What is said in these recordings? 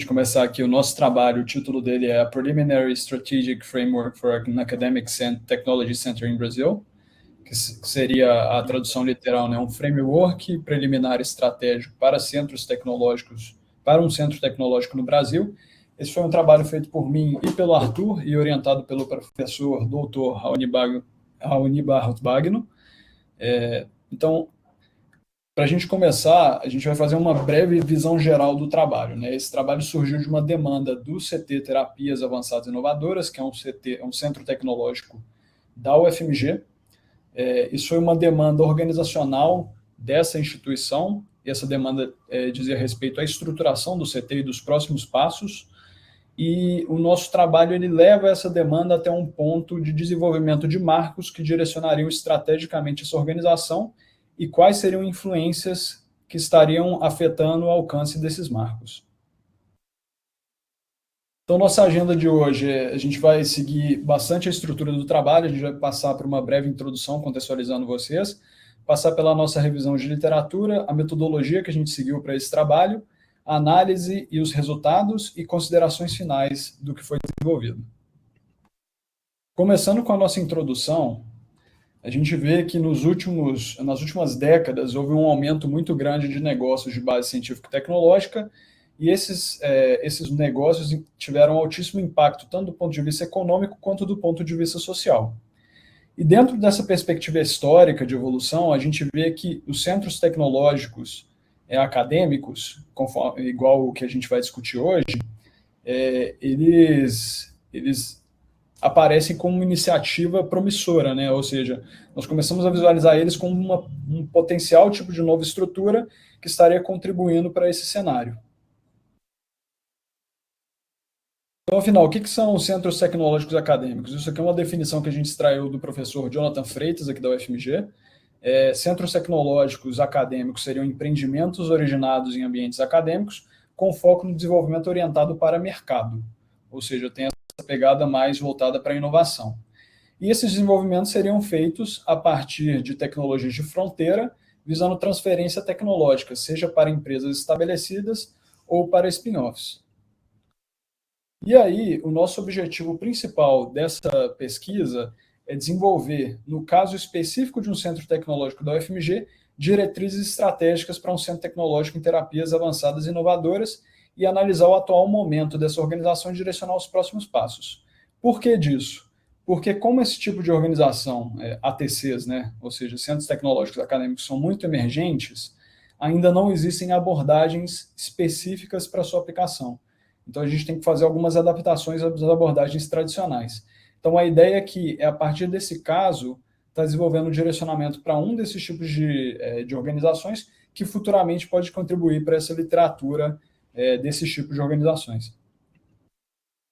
gente começar aqui o nosso trabalho, o título dele é A Preliminary Strategic Framework for an Academic Technology Center in Brazil, que seria a tradução literal, né, um framework preliminar estratégico para centros tecnológicos, para um centro tecnológico no Brasil. Esse foi um trabalho feito por mim e pelo Arthur e orientado pelo professor doutor Raoni Barros Bagno. Então, para a gente começar, a gente vai fazer uma breve visão geral do trabalho, né? Esse trabalho surgiu de uma demanda do CT Terapias Avançadas Inovadoras, que é um centro tecnológico da UFMG. Isso foi uma demanda organizacional dessa instituição, e essa demanda dizia respeito à estruturação do CT e dos próximos passos, e o nosso trabalho ele leva essa demanda até um ponto de desenvolvimento de marcos que direcionariam estrategicamente essa organização e quais seriam influências que estariam afetando o alcance desses marcos. Então, nossa agenda de hoje, a gente vai seguir bastante a estrutura do trabalho, a gente vai passar por uma breve introdução contextualizando vocês, passar pela nossa revisão de literatura, a metodologia que a gente seguiu para esse trabalho, a análise e os resultados e considerações finais do que foi desenvolvido. Começando com a nossa introdução, a gente vê que nas últimas décadas houve um aumento muito grande de negócios de base científica e tecnológica, e esses negócios tiveram altíssimo impacto, tanto do ponto de vista econômico quanto do ponto de vista social. E dentro dessa perspectiva histórica de evolução, a gente vê que os centros tecnológicos acadêmicos, igual o que a gente vai discutir hoje, eles aparecem como uma iniciativa promissora, né? Ou seja, nós começamos a visualizar eles como um potencial tipo de nova estrutura que estaria contribuindo para esse cenário. Então, afinal, o que são os centros tecnológicos acadêmicos? Isso aqui é uma definição que a gente extraiu do professor Jonathan Freitas, aqui da UFMG. Centros tecnológicos acadêmicos seriam empreendimentos originados em ambientes acadêmicos com foco no desenvolvimento orientado para mercado, ou seja, tem essa pegada mais voltada para a inovação. E esses desenvolvimentos seriam feitos a partir de tecnologias de fronteira, visando transferência tecnológica, seja para empresas estabelecidas ou para spin-offs. E aí, o nosso objetivo principal dessa pesquisa é desenvolver, no caso específico de um centro tecnológico da UFMG, diretrizes estratégicas para um centro tecnológico em terapias avançadas e inovadoras e analisar o atual momento dessa organização e direcionar os próximos passos. Por que disso? Porque como esse tipo de organização, ATCs, né, ou seja, centros tecnológicos acadêmicos, são muito emergentes, ainda não existem abordagens específicas para sua aplicação. Então, a gente tem que fazer algumas adaptações às abordagens tradicionais. Então, a ideia aqui é, a partir desse caso, estar desenvolvendo um direcionamento para um desses tipos de organizações que futuramente pode contribuir para essa literatura desses tipos de organizações.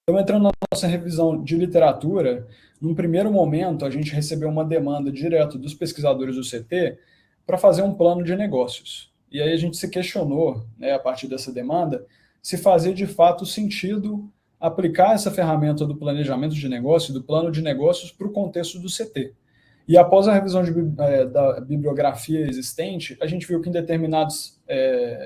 Então, entrando na nossa revisão de literatura, num primeiro momento, a gente recebeu uma demanda direto dos pesquisadores do CT para fazer um plano de negócios. E aí a gente se questionou, né, a partir dessa demanda, se fazia de fato sentido aplicar essa ferramenta do planejamento de negócio, do plano de negócios, para o contexto do CT. E após a revisão da bibliografia existente, a gente viu que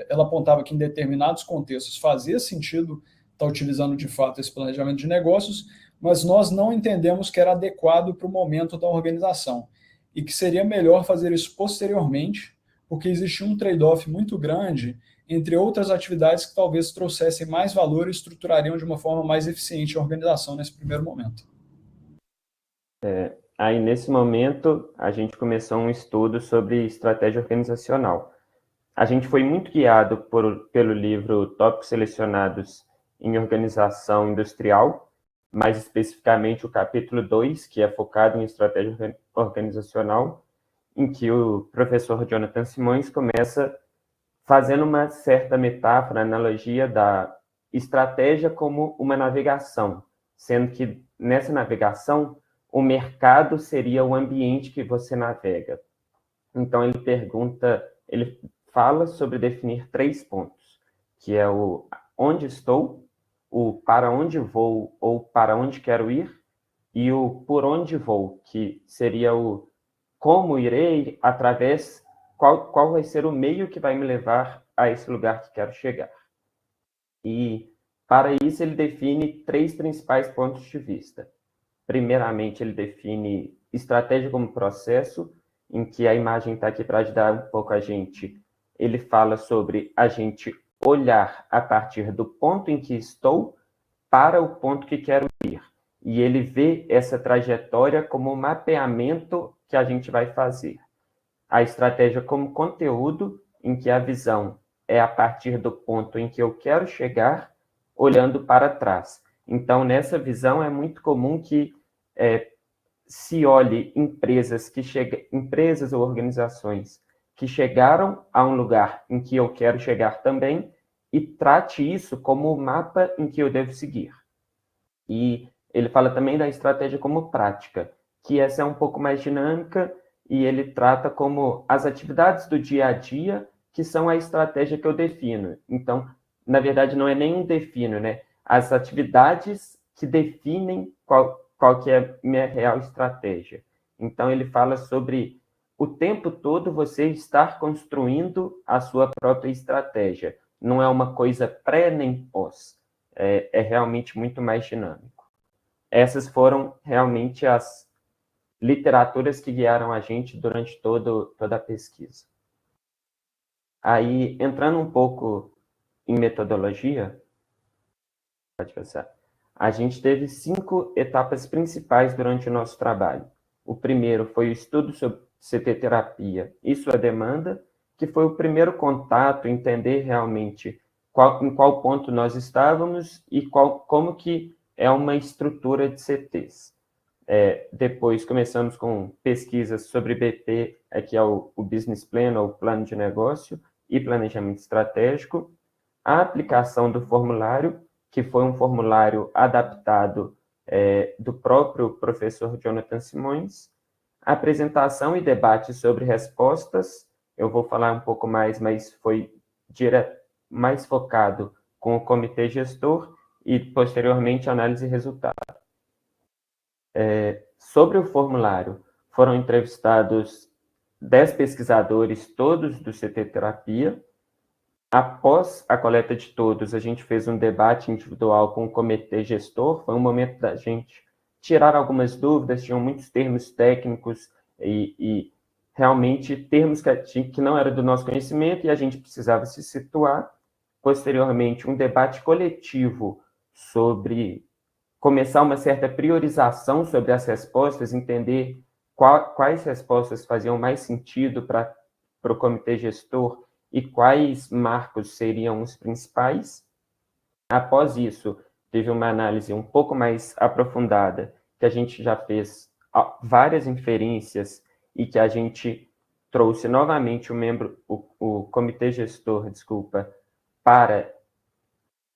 ela apontava que em determinados contextos fazia sentido estar utilizando de fato esse planejamento de negócios, mas nós não entendemos que era adequado para o momento da organização e que seria melhor fazer isso posteriormente, porque existia um trade-off muito grande entre outras atividades que talvez trouxessem mais valor e estruturariam de uma forma mais eficiente a organização nesse primeiro momento. Aí, nesse momento, a gente começou um estudo sobre estratégia organizacional. A gente foi muito guiado pelo livro Tópicos Selecionados em Organização Industrial, mais especificamente o capítulo 2, que é focado em estratégia organizacional, em que o professor Jonathan Simões começa fazendo uma certa metáfora, analogia da estratégia como uma navegação, sendo que nessa navegação o mercado seria o ambiente que você navega. Então ele fala sobre definir 3 pontos, que é o onde estou, o para onde vou ou para onde quero ir, e o por onde vou, que seria o como irei através, qual vai ser o meio que vai me levar a esse lugar que quero chegar. E Para isso, ele define 3 principais pontos de vista. Primeiramente, ele define estratégia como processo, em que a imagem está aqui para ajudar um pouco a gente. Ele fala sobre a gente olhar a partir do ponto em que estou para o ponto que quero ir. E ele vê essa trajetória como um mapeamento que a gente vai fazer. A estratégia como conteúdo, em que a visão é a partir do ponto em que eu quero chegar, olhando para trás. Então, nessa visão, é muito comum que se olhe empresas ou organizações que chegaram a um lugar em que eu quero chegar também e trate isso como o mapa em que eu devo seguir. E ele fala também da estratégia como prática, que essa é um pouco mais dinâmica e ele trata como as atividades do dia a dia que são a estratégia que eu defino. Então, na verdade, não é nem um defino, né? As atividades que definem qual que é a minha real estratégia. Então, ele fala sobre o tempo todo você estar construindo a sua própria estratégia. Não é uma coisa pré nem pós. É realmente muito mais dinâmico. Essas foram realmente as literaturas que guiaram a gente durante toda a pesquisa. Aí, entrando um pouco em metodologia, pode passar. A gente teve 5 etapas principais durante o nosso trabalho. O primeiro foi o estudo sobre CT-terapia e sua demanda, que foi o primeiro contato, entender realmente em qual ponto nós estávamos e como que é uma estrutura de CTs. Depois começamos com pesquisas sobre BP, que é o Business Plan, ou Plano de Negócio, e Planejamento Estratégico, a aplicação do formulário, que foi um formulário adaptado do próprio professor Jonathan Simões, apresentação e debate sobre respostas, eu vou falar um pouco mais, mas foi mais focado com o comitê gestor e, posteriormente, análise e resultado. Sobre o formulário, foram entrevistados 10 pesquisadores, todos do CT Terapia. Após a coleta de todos, a gente fez um debate individual com o comitê gestor, foi um momento da gente tirar algumas dúvidas, tinham muitos termos técnicos e realmente termos que não eram do nosso conhecimento e a gente precisava se situar. Posteriormente, um debate coletivo sobre começar uma certa priorização sobre as respostas, entender quais respostas faziam mais sentido para o comitê gestor e quais marcos seriam os principais. Após isso, teve uma análise um pouco mais aprofundada, que a gente já fez várias inferências e que a gente trouxe novamente o comitê gestor, para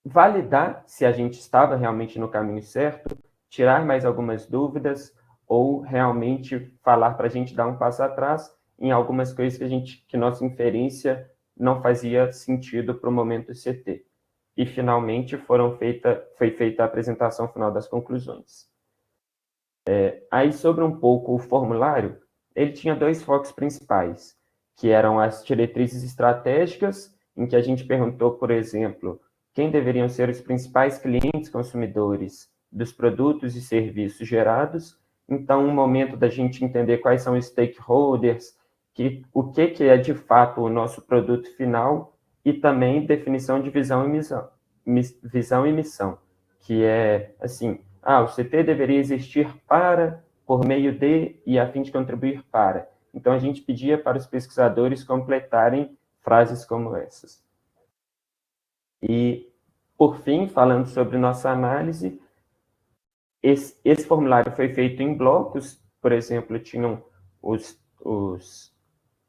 validar se a gente estava realmente no caminho certo, tirar mais algumas dúvidas ou realmente falar para a gente dar um passo atrás em algumas coisas que nossa inferência não fazia sentido para o momento CT. E, finalmente, foi feita a apresentação final das conclusões. Aí, sobre um pouco o formulário, ele tinha 2 focos principais, que eram as diretrizes estratégicas, em que a gente perguntou, por exemplo, quem deveriam ser os principais clientes consumidores dos produtos e serviços gerados. Então, um momento da gente entender quais são os stakeholders, o que é de fato o nosso produto final, e também definição de visão e missão, que é assim, o CT deveria existir por meio de e a fim de contribuir para. Então, a gente pedia para os pesquisadores completarem frases como essas. E, por fim, falando sobre nossa análise, esse formulário foi feito em blocos, por exemplo, tinham os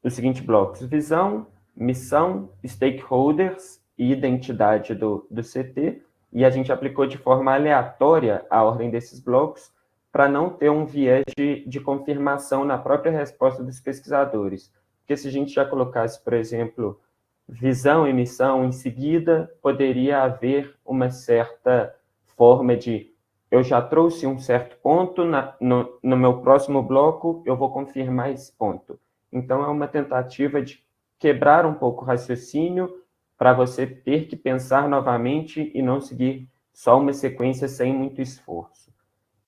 seguintes blocos: visão, missão, stakeholders e identidade do CT, e a gente aplicou de forma aleatória a ordem desses blocos para não ter um viés de confirmação na própria resposta dos pesquisadores. Porque se a gente já colocasse, por exemplo, visão e missão em seguida, poderia haver uma certa forma de eu já trouxe um certo ponto, no meu próximo bloco eu vou confirmar esse ponto. Então, é uma tentativa de quebrar um pouco o raciocínio para você ter que pensar novamente e não seguir só uma sequência sem muito esforço.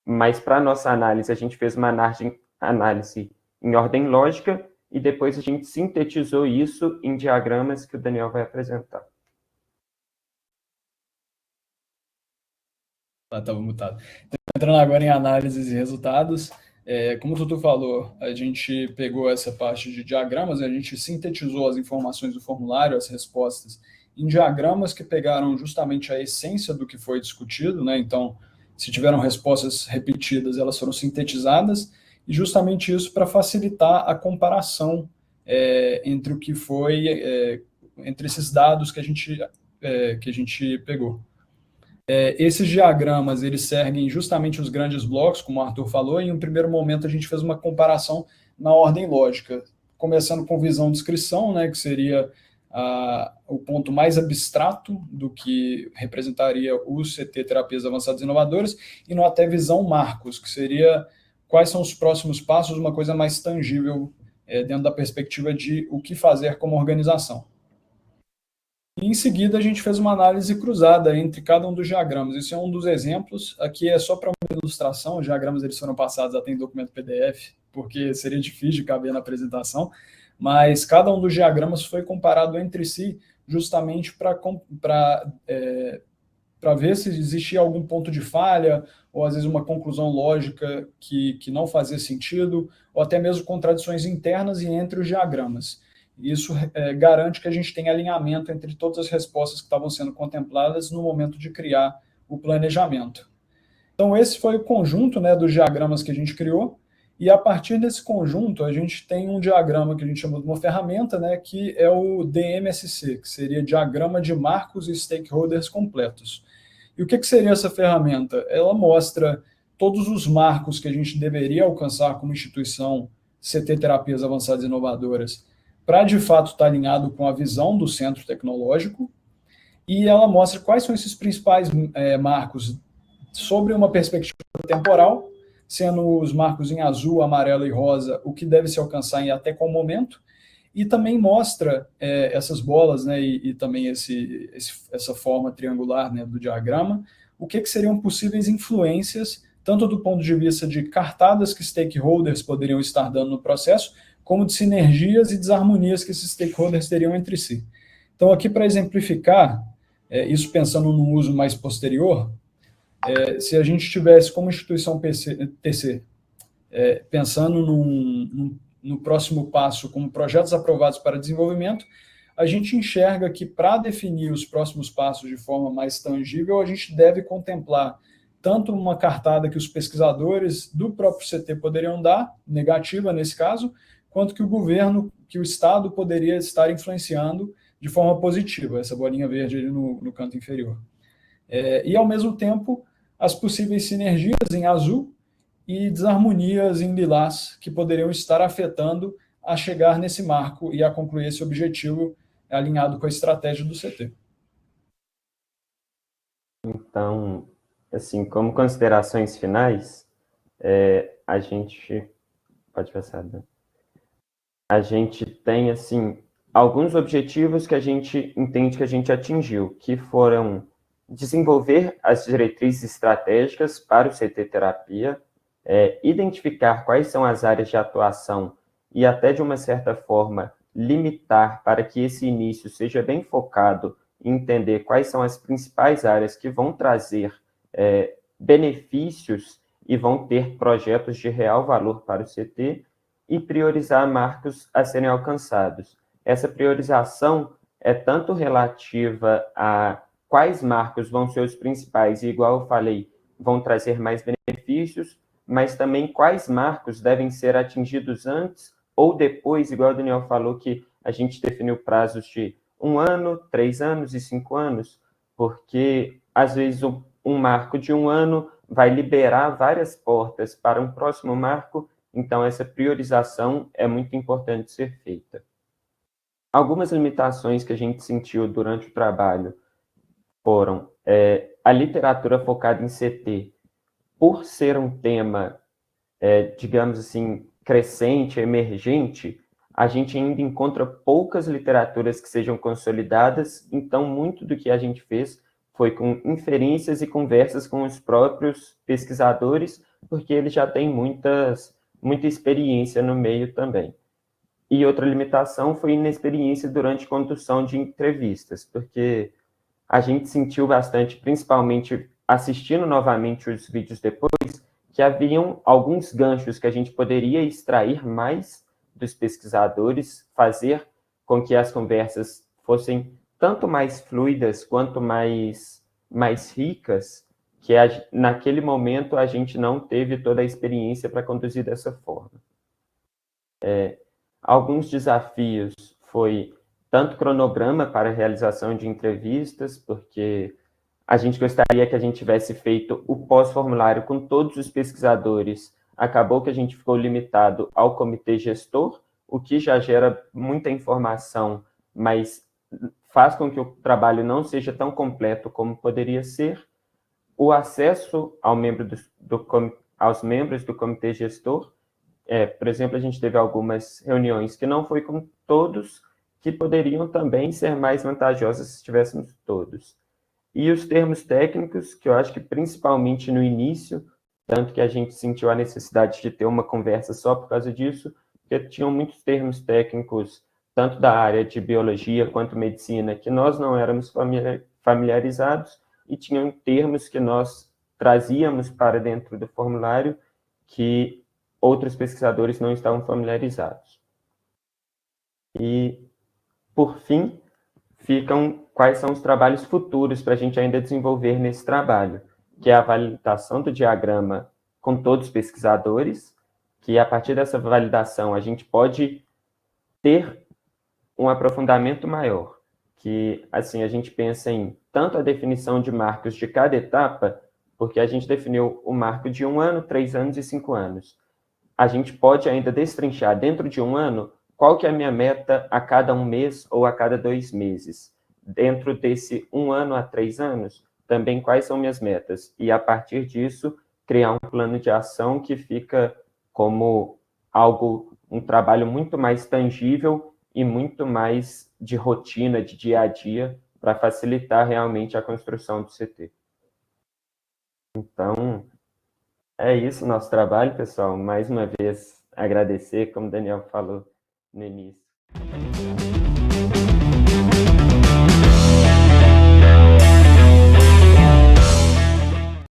Mas para a nossa análise, a gente fez uma análise em ordem lógica e depois a gente sintetizou isso em diagramas que o Daniel vai apresentar. Estava mutado. Então, entrando agora em análises e resultados, como o Tutu falou, a gente pegou essa parte de diagramas, a gente sintetizou as informações do formulário, as respostas, em diagramas que pegaram justamente a essência do que foi discutido, né? Então, se tiveram respostas repetidas, elas foram sintetizadas, e justamente isso para facilitar a comparação entre o que foi, entre esses dados que a gente pegou. Esses diagramas, eles seguem justamente os grandes blocos, como o Arthur falou, e em um primeiro momento a gente fez uma comparação na ordem lógica, começando com visão-descrição, né, que seria o ponto mais abstrato do que representaria o CT Terapias Avançadas Inovadoras, e no até visão-marcos, que seria quais são os próximos passos, uma coisa mais tangível dentro da perspectiva de o que fazer como organização. E em seguida, a gente fez uma análise cruzada entre cada um dos diagramas. Isso é um dos exemplos. Aqui é só para uma ilustração. Os diagramas eles foram passados até em documento PDF, porque seria difícil de caber na apresentação. Mas cada um dos diagramas foi comparado entre si, justamente para ver se existia algum ponto de falha, ou às vezes uma conclusão lógica que não fazia sentido, ou até mesmo contradições internas e entre os diagramas. Isso garante que a gente tenha alinhamento entre todas as respostas que estavam sendo contempladas no momento de criar o planejamento. Então, esse foi o conjunto, né, dos diagramas que a gente criou, e a partir desse conjunto, a gente tem um diagrama que a gente chama de uma ferramenta, né, que é o DMSC, que seria Diagrama de Marcos e Stakeholders Completos. E o que seria essa ferramenta? Ela mostra todos os marcos que a gente deveria alcançar como instituição CT Terapias Avançadas Inovadoras, para de fato estar alinhado com a visão do centro tecnológico, e ela mostra quais são esses principais marcos sobre uma perspectiva temporal, sendo os marcos em azul, amarelo e rosa o que deve se alcançar em até qual momento, e também mostra essas bolas, né, e também essa forma triangular, né, do diagrama, o que seriam possíveis influências, tanto do ponto de vista de cartadas que stakeholders poderiam estar dando no processo, como de sinergias e desarmonias que esses stakeholders teriam entre si. Então, aqui para exemplificar, isso pensando num uso mais posterior, se a gente tivesse como instituição TC, pensando no próximo passo como projetos aprovados para desenvolvimento, a gente enxerga que para definir os próximos passos de forma mais tangível, a gente deve contemplar tanto uma cartada que os pesquisadores do próprio CT poderiam dar, negativa nesse caso, quanto que o governo, que o Estado poderia estar influenciando de forma positiva, essa bolinha verde ali no canto inferior. E, ao mesmo tempo, as possíveis sinergias em azul e desarmonias em lilás, que poderiam estar afetando a chegar nesse marco e a concluir esse objetivo alinhado com a estratégia do CT. Então, assim, como considerações finais, a gente... Pode passar, né? A gente tem, assim, alguns objetivos que a gente entende que a gente atingiu, que foram desenvolver as diretrizes estratégicas para o CT Terapia, identificar quais são as áreas de atuação e até, de uma certa forma, limitar para que esse início seja bem focado em entender quais são as principais áreas que vão trazer benefícios e vão ter projetos de real valor para o CT, e priorizar marcos a serem alcançados. Essa priorização é tanto relativa a quais marcos vão ser os principais, e igual eu falei, vão trazer mais benefícios, mas também quais marcos devem ser atingidos antes ou depois, igual o Daniel falou, que a gente definiu prazos de 1 ano, 3 anos e 5 anos, porque, às vezes, um marco de 1 ano vai liberar várias portas para um próximo marco. Então, essa priorização é muito importante ser feita. Algumas limitações que a gente sentiu durante o trabalho foram a literatura focada em CT, por ser um tema, digamos assim, crescente, emergente, a gente ainda encontra poucas literaturas que sejam consolidadas, então muito do que a gente fez foi com inferências e conversas com os próprios pesquisadores, porque eles já têm muita experiência no meio também. E outra limitação foi inexperiência durante condução de entrevistas, porque a gente sentiu bastante, principalmente assistindo novamente os vídeos depois, que haviam alguns ganchos que a gente poderia extrair mais dos pesquisadores, fazer com que as conversas fossem tanto mais fluidas quanto mais ricas, que naquele momento a gente não teve toda a experiência para conduzir dessa forma. Alguns desafios foi tanto cronograma para a realização de entrevistas, porque a gente gostaria que a gente tivesse feito o pós-formulário com todos os pesquisadores. Acabou que a gente ficou limitado ao comitê gestor, o que já gera muita informação, mas faz com que o trabalho não seja tão completo como poderia ser. O acesso aos membros do comitê gestor, por exemplo, a gente teve algumas reuniões que não foi com todos, que poderiam também ser mais vantajosas se tivéssemos todos. E os termos técnicos, que eu acho que principalmente no início, tanto que a gente sentiu a necessidade de ter uma conversa só por causa disso, porque tinham muitos termos técnicos, tanto da área de biologia quanto medicina, que nós não éramos familiarizados, e tinham termos que nós trazíamos para dentro do formulário que outros pesquisadores não estavam familiarizados. E, por fim, ficam quais são os trabalhos futuros para a gente ainda desenvolver nesse trabalho, que é a validação do diagrama com todos os pesquisadores, que a partir dessa validação a gente pode ter um aprofundamento maior, que assim a gente pensa em tanto a definição de marcos de cada etapa, porque a gente definiu o marco de 1 ano, 3 anos e 5 anos. A gente pode ainda destrinchar dentro de 1 ano qual que é a minha meta a cada 1 mês ou a cada 2 meses. Dentro desse 1 ano a 3 anos, também quais são minhas metas. E, a partir disso, criar um plano de ação que fica como um trabalho muito mais tangível e muito mais de rotina, de dia a dia, para facilitar realmente a construção do CT. Então, é isso o nosso trabalho, pessoal. Mais uma vez, agradecer, como o Daniel falou no início.